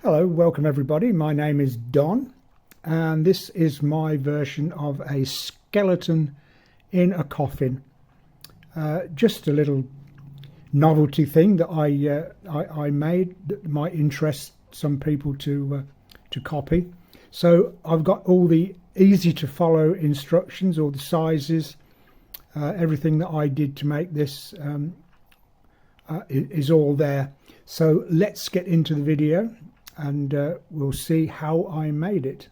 Hello, welcome everybody. My name is Don and this is my version of a skeleton in a coffin. Just a little novelty thing that I made that might interest some people to copy. So I've got all the easy to follow instructions, all the sizes, everything that I did to make this is all there. So let's get into the video and we'll see how I made it.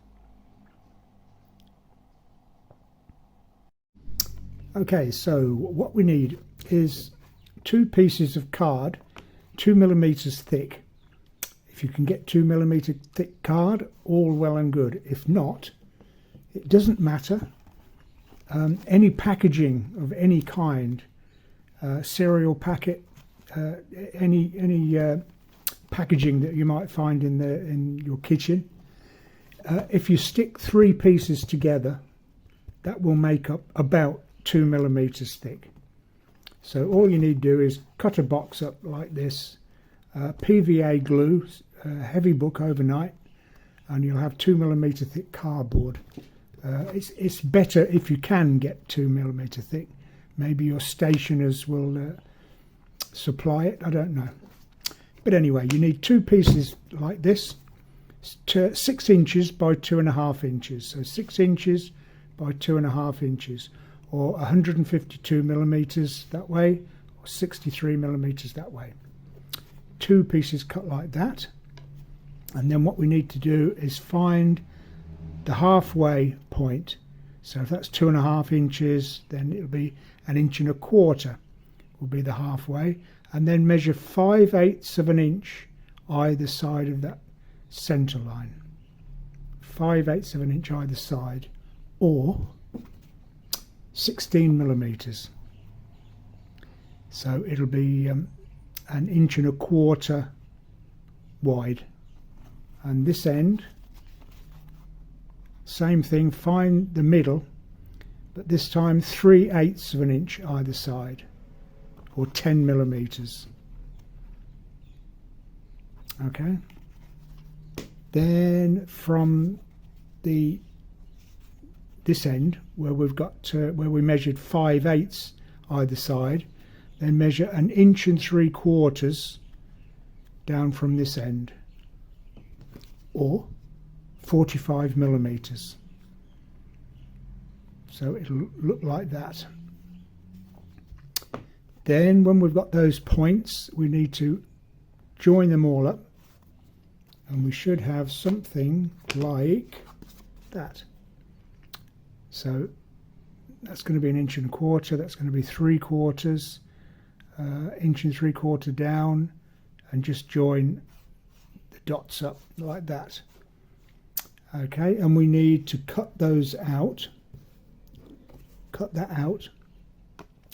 Okay, so what we need is two pieces of card 2mm thick. If you can get 2mm thick card, all well and good. If not, it doesn't matter. Any packaging of any kind, cereal packet, any packaging that you might find in your kitchen, if you stick three pieces together, that will make up about 2mm thick. So all you need to do is cut a box up like this, PVA glue, heavy book overnight, and you'll have 2mm thick cardboard. It's better if you can get 2mm thick. Maybe your stationers will supply it, I don't know. But anyway, you need two pieces like this, 6 inches by 2.5 inches. So 6 inches by 2.5 inches, or 152mm that way, or 63mm that way. Two pieces cut like that. And then what we need to do is find the halfway point. So if that's 2.5 inches, then it'll be 1.25 inches will be the halfway. And then measure 5/8 of an inch either side of that centre line. 5/8 of an inch either side, or 16mm. So it'll be 1.25 inches wide. And this end, same thing, find the middle, but this time 3/8 of an inch either side, or 10mm. Okay, then from this end where we've got where we measured 5/8 either side, then measure 1.75 inches down from this end, or 45mm. So it'll look like that. Then when we've got those points, we need to join them all up, and we should have something like that. So that's going to be 1.25 inches, that's going to be 3/4, 1.75 inches down, and just join the dots up like that. Okay, and we need to cut those out, cut that out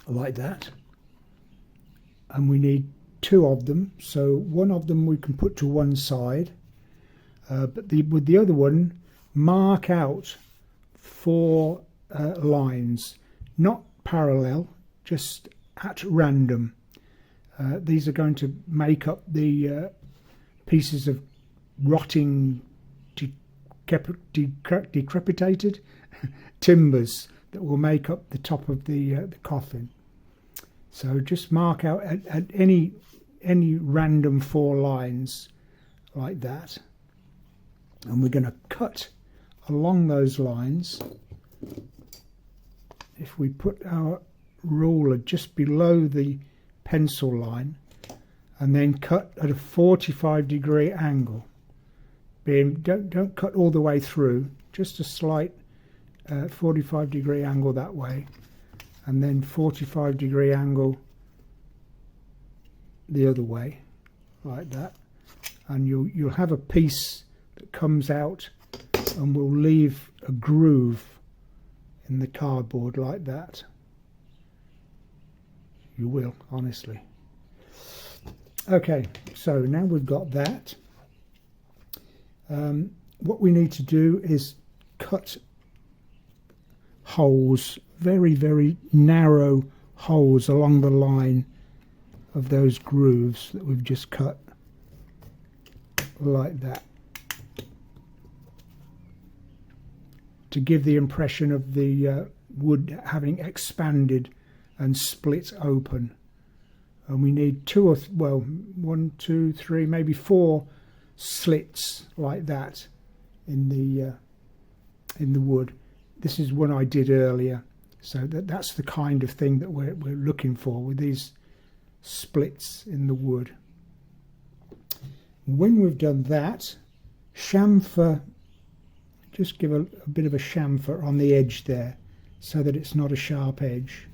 like that. And we need two of them, so one of them we can put to one side, but with the other one, mark out 4 lines, not parallel, just at random. These are going to make up the pieces of rotting, decrepitated timbers that will make up the top of the coffin. So just mark out at any random 4 lines like that, and we're going to cut along those lines. If we put our ruler just below the pencil line, and then cut at a 45-degree angle, don't cut all the way through, just a slight 45-degree angle that way, and then 45-degree angle the other way, like that, and you'll have a piece that comes out and will leave a groove in the cardboard like that. You will, honestly. Okay, so now we've got that. What we need to do is cut holes, very, very narrow holes along the line of those grooves that we've just cut. like that, to give the impression of the wood having expanded and split open. And we need one, two, three, maybe four slits like that in the wood. This is one I did earlier, so that's the kind of thing that we're looking for with these splits in the wood. When we've done that, chamfer, just give a bit of a chamfer on the edge there so that it's not a sharp edge.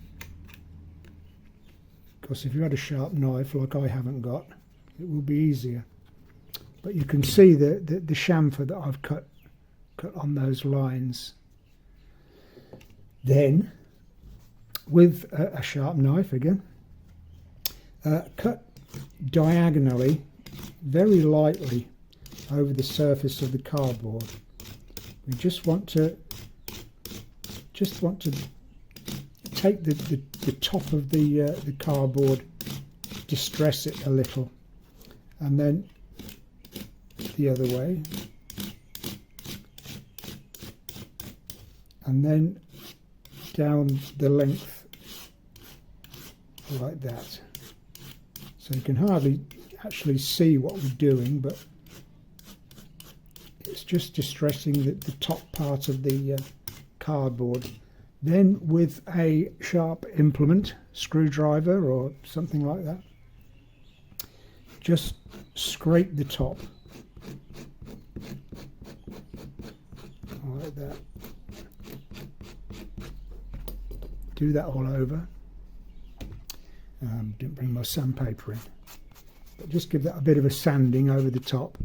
Because if you had a sharp knife like I haven't got, it will be easier. But you can see the chamfer that I've cut on those lines. Then, with a sharp knife again, cut diagonally, very lightly, over the surface of the cardboard. We just want to take the top of the cardboard, distress it a little, and then the other way, and then down the length like that. So you can hardly actually see what we're doing, but it's just distressing the top part of the cardboard. Then with a sharp implement, screwdriver or something like that, just scrape the top like that. Do that all over. Didn't bring my sandpaper in, but just give that a bit of a sanding over the top,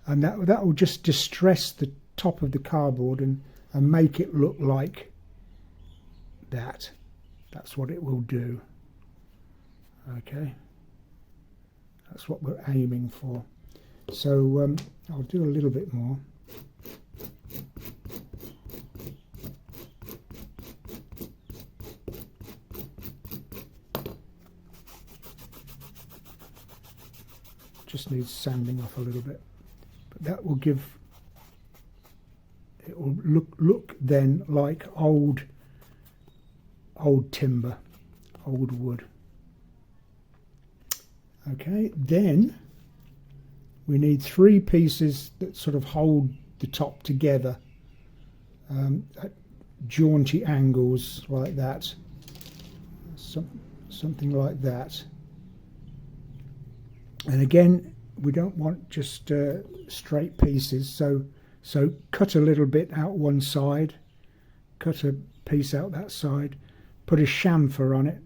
and that will just distress the top of the cardboard and make it look like that. That's what it will do. Okay, that's what we're aiming for. So I'll do a little bit more. Just needs sanding off a little bit, but that will give, it will look then like old timber, old wood. Okay, then we need three pieces that sort of hold the top together at jaunty angles like that, something like that. And again, we don't want just straight pieces, so cut a little bit out one side, cut a piece out that side, put a chamfer on it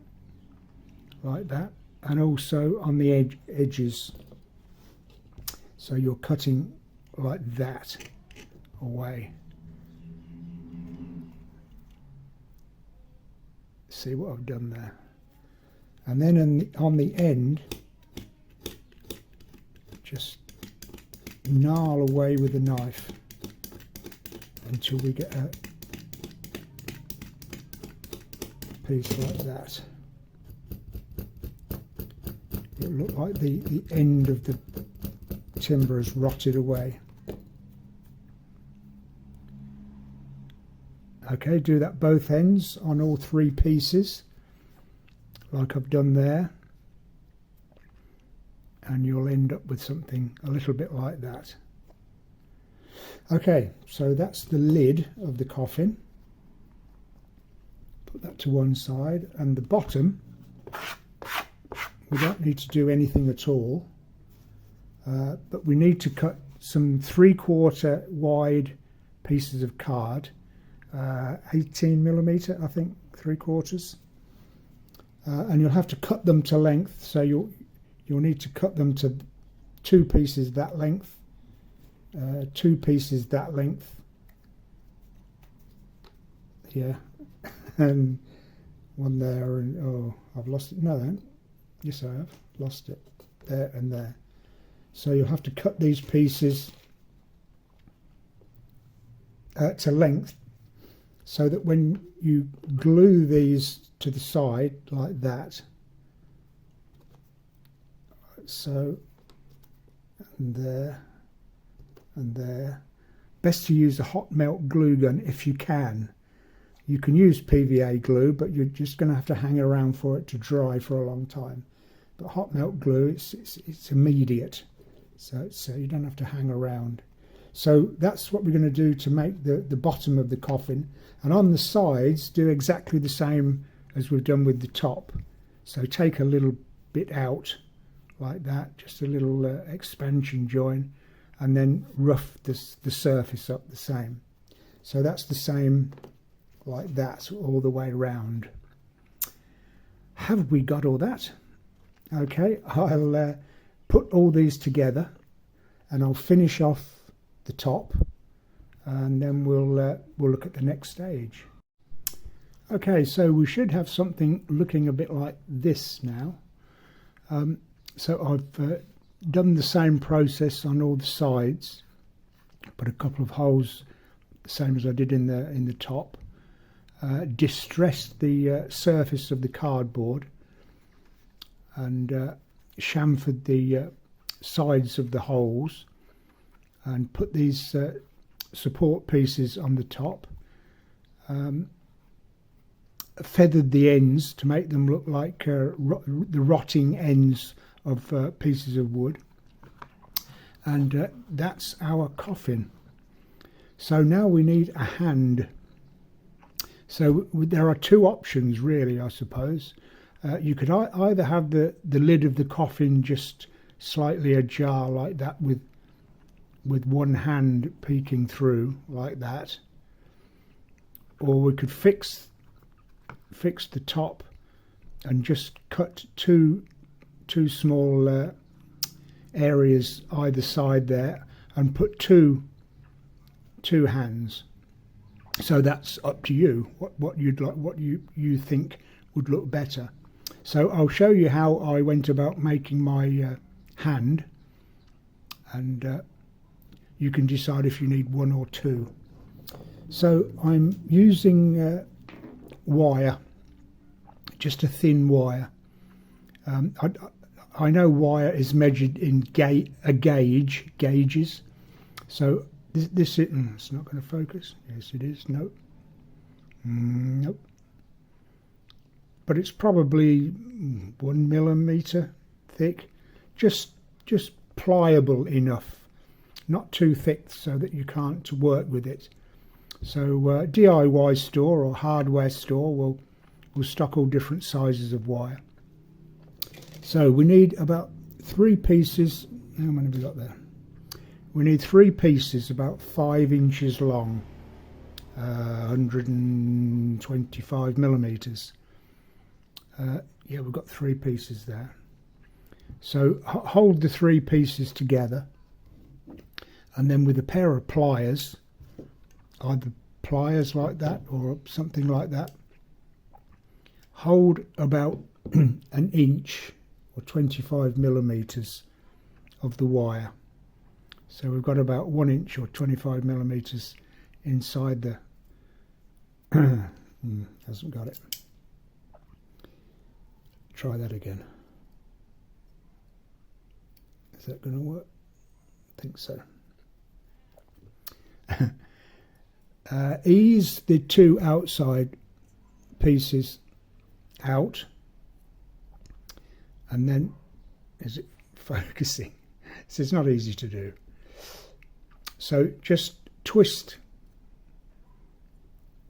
like that, and also on the edges. So you're cutting like that away. See what I've done there? And then on the end, just gnarl away with the knife until we get a piece like that. It'll look like the end of the timber has rotted away. Okay, do that both ends on all three pieces, like I've done there. And you'll end up with something a little bit like that. Okay, so that's the lid of the coffin. Put that to one side, and the bottom, we don't need to do anything at all, but we need to cut some 3/4 wide pieces of card, 18mm, I think, 3/4, and you'll have to cut them to length, so you'll need to cut them to 2 pieces that length, 2 pieces that length, yeah, and one there, and oh, I've lost it. No, then, yes, I have lost it there and there. So you'll have to cut these pieces to length, so that when you glue these to the side like that, so, and there, and there. Best to use a hot melt glue gun if you can. You can use PVA glue, but you're just going to have to hang around for it to dry for a long time. But hot melt glue, it's immediate, so you don't have to hang around. So that's what we're going to do to make the bottom of the coffin. And on the sides, do exactly the same as we've done with the top. So take a little bit out like that, just a little expansion join, and then rough the surface up the same. So that's the same like that all the way around. Have we got all that? Okay, I'll put all these together and I'll finish off the top, and then we'll look at the next stage. Okay, so we should have something looking a bit like this now. So I've done the same process on all the sides, put a couple of holes, the same as I did in the top. Distressed the surface of the cardboard and chamfered the sides of the holes, and put these support pieces on the top. Feathered the ends to make them look like the rotting ends of pieces of wood, and that's our coffin. So now we need a hand. So there are two options really, I suppose. You could either have the lid of the coffin just slightly ajar like that, with one hand peeking through like that, or we could fix the top and just cut two small areas either side there and put two hands. So that's up to you, what you'd like, what you think would look better. So I'll show you how I went about making my hand, and you can decide if you need one or two. So I'm using wire, just a thin wire. I know wire is measured in gauges. So this it's not going to focus. Yes, it is. Nope. Nope. But it's probably 1 millimeter thick, just pliable enough, not too thick so that you can't work with it. So DIY store or hardware store will stock all different sizes of wire. So we need about 3 pieces. How many have we got there? We need 3 pieces about 5 inches long, 125 millimeters. Yeah, we've got 3 pieces there. So hold the 3 pieces together, and then with a pair of pliers, either pliers like that or something like that, hold about an inch or 25 millimeters of the wire. So we've got about 1 inch or 25 millimeters inside the hasn't got it. Try that again. Is that going to work? I think so. Ease the 2 outside pieces out, and then, is it focusing? So it's not easy to do. So just twist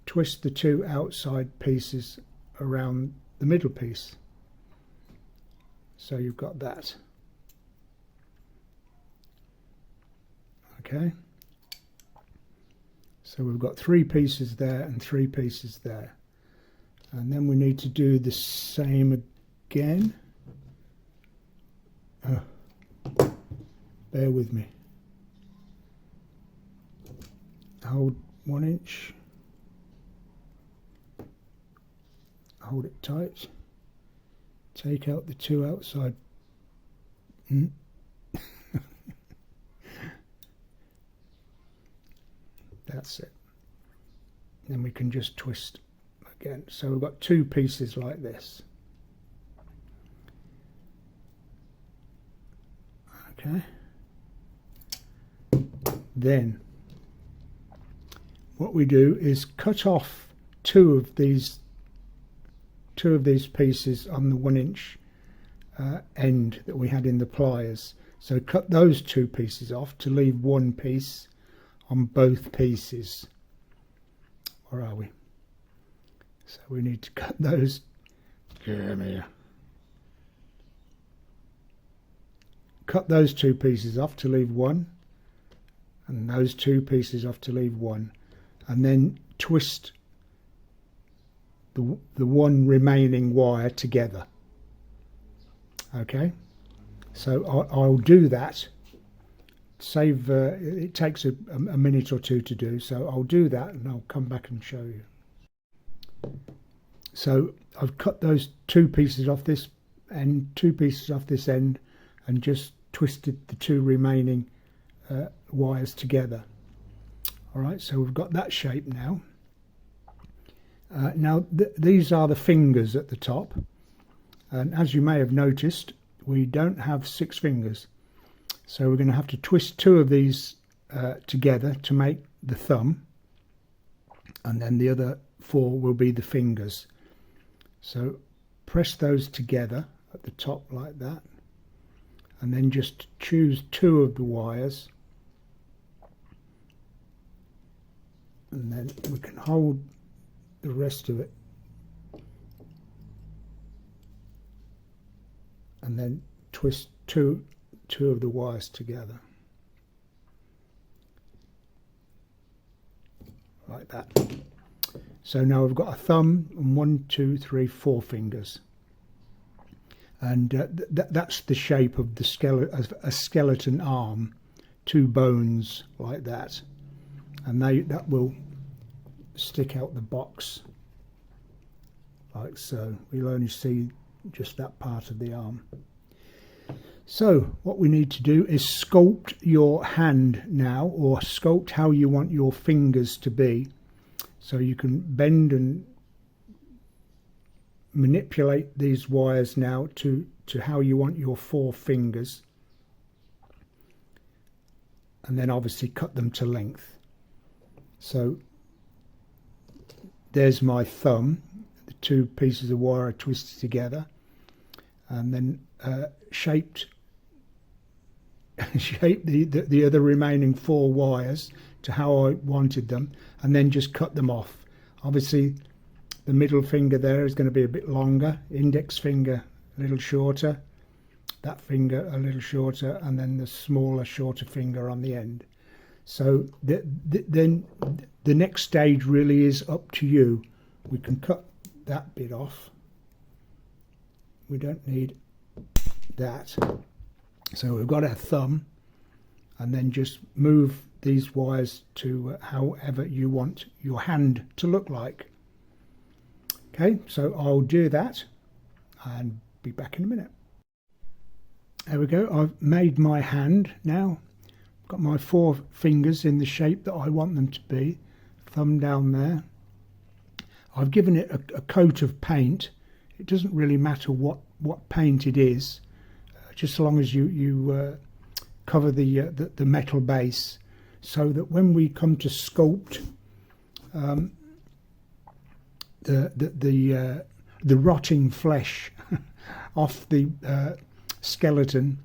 the 2 outside pieces around the middle piece. So you've got that. Okay. So we've got 3 pieces there and 3 pieces there. And then we need to do the same again. Bear with me. Hold 1 inch. Hold it tight. Take out the 2 outside. That's it. Then we can just twist again. So we've got 2 pieces like this. Okay. Then what we do is cut off two of these pieces on the 1-inch end that we had in the pliers. So cut those two pieces off to leave one piece on both pieces. Where are we? So we need to cut those. Cut those two pieces off to leave one, and those two pieces off to leave one, and then twist the one remaining wire together. Okay, so I'll do that. Save it takes a minute or two to do, so I'll do that and I'll come back and show you. So I've cut those two pieces off this end, two pieces off this end, and just twisted the two remaining wires together. All right, so we've got that shape now. Now these are the fingers at the top, and as you may have noticed, we don't have 6 fingers, so we're going to have to twist 2 of these together to make the thumb, and then the other 4 will be the fingers. So press those together at the top like that, and then just choose 2 of the wires, and then we can hold the rest of it, and then twist two of the wires together like that. So now we've got a thumb and 1, 2, 3, 4 fingers, and that's the shape of the a skeleton arm, 2 bones like that, and that will stick out the box like so. We'll only see just that part of the arm. So what we need to do is sculpt your hand now, or sculpt how you want your fingers to be, so you can bend and manipulate these wires now to how you want your 4 fingers, and then obviously cut them to length. So there's my thumb, the 2 pieces of wire are twisted together, and then shaped the other remaining 4 wires to how I wanted them, and then just cut them off. Obviously the middle finger there is going to be a bit longer, index finger a little shorter, that finger a little shorter, and then the smaller, shorter finger on the end. So then the next stage really is up to you. We can cut that bit off. We don't need that. So we've got our thumb, and then just move these wires to however you want your hand to look like. Okay, so I'll do that and be back in a minute. There we go, I've made my hand now. Got my 4 fingers in the shape that I want them to be, thumb down there. I've given it a coat of paint. It doesn't really matter what paint it is, just as long as you cover the metal base, so that when we come to sculpt the rotting flesh off the skeleton,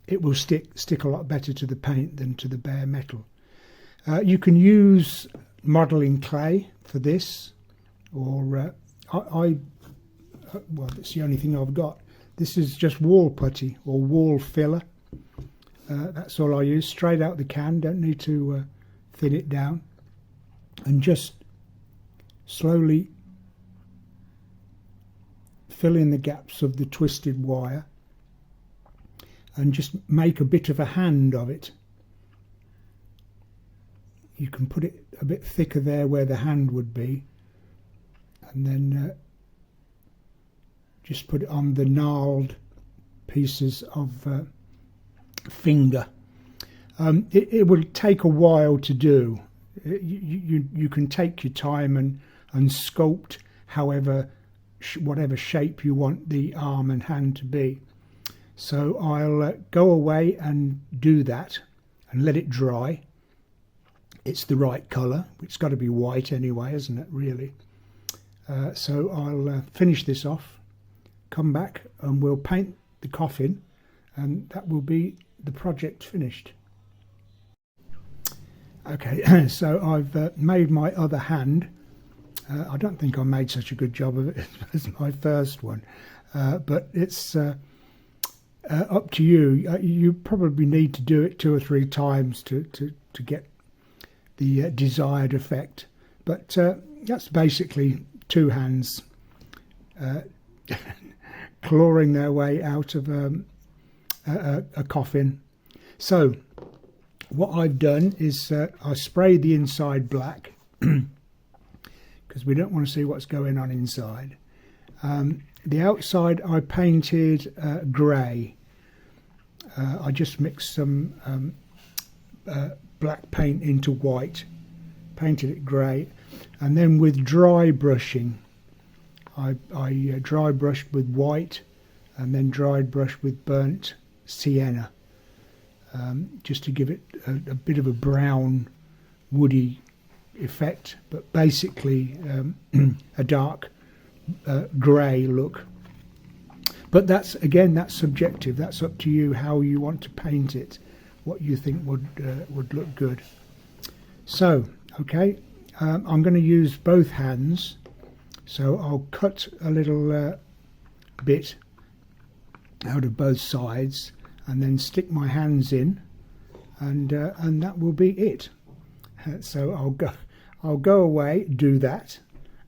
it will stick a lot better to the paint than to the bare metal. You can use modelling clay for this, or well, it's the only thing I've got. This is just wall putty or wall filler. That's all I use, straight out the can, don't need to thin it down, and just slowly fill in the gaps of the twisted wire and just make a bit of a hand of it. You can put it a bit thicker there where the hand would be, and then just put it on the gnarled pieces of finger. It will take a while to do. You can take your time and sculpt however, whatever shape you want the arm and hand to be. So I'll go away and do that, and let it dry. It's the right colour. It's got to be white anyway, isn't it, really? So I'll finish this off, come back, and we'll paint the coffin, and that will be the project finished. Okay, so I've made my other hand. I don't think I made such a good job of it as my first one, but it's up to you. You probably need to do it 2 or 3 times to get the desired effect. But that's basically 2 hands clawing their way out of a coffin. So what I've done is I sprayed the inside black because we don't want to see what's going on inside. The outside I painted grey. I just mixed some black paint into white, painted it grey, and then with dry brushing I dry brushed with white and then dry brushed with burnt sienna, just to give it a bit of a brown woody effect, but basically a dark grey look. But that's subjective. That's up to you how you want to paint it, what you think would look good. So okay, I'm going to use both hands, so I'll cut a little bit out of both sides and then stick my hands in, and that will be it. So I'll go away, do that,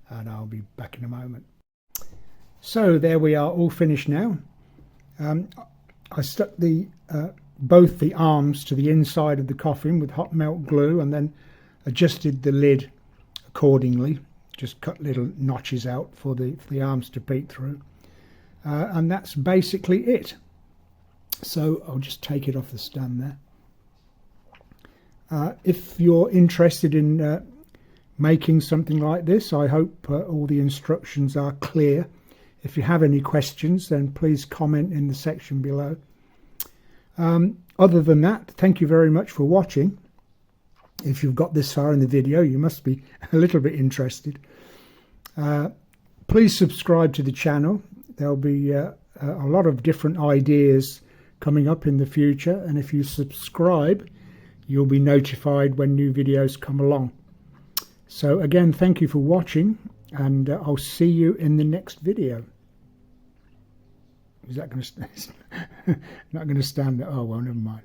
and I'll be back in a moment. So there we are, all finished now. I stuck both the arms to the inside of the coffin with hot melt glue, and then adjusted the lid accordingly. Just cut little notches out for the arms to peek through, and that's basically it. So I'll just take it off the stand there. If you're interested in making something like this, I hope all the instructions are clear. If you have any questions, then please comment in the section below. Other than that, thank you very much for watching. If you've got this far in the video, you must be a little bit interested. Please subscribe to the channel. There'll be a lot of different ideas coming up in the future, and if you subscribe, you'll be notified when new videos come along. So again, thank you for watching, and I'll see you in the next video. Is that going to not going to stand? Oh well, never mind.